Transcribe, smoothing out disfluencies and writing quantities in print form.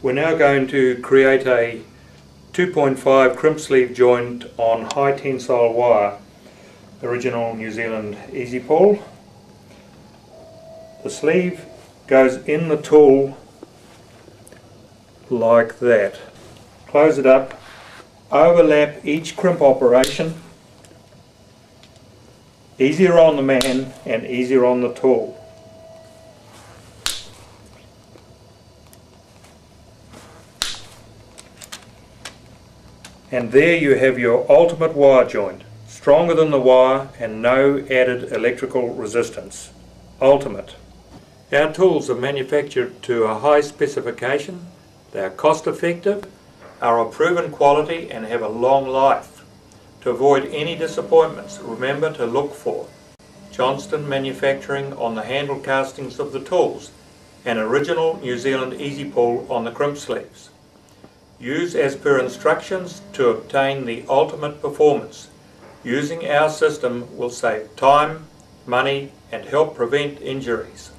We're now going to create a 2.5 crimp sleeve joint on high tensile wire, original New Zealand Eze Pull. The sleeve goes in the tool like that. Close it up, overlap each crimp operation. Easier on the man and easier on the tool. And there you have your ultimate wire joint, stronger than the wire and no added electrical resistance. Ultimate. Our tools are manufactured to a high specification, they are cost effective, are of proven quality and have a long life. To avoid any disappointments, remember to look for Johnston Manufacturing on the handle castings of the tools and original New Zealand Eze Pull on the crimp sleeves. Use as per instructions to obtain the ultimate performance. Using our system will save time, money and help prevent injuries.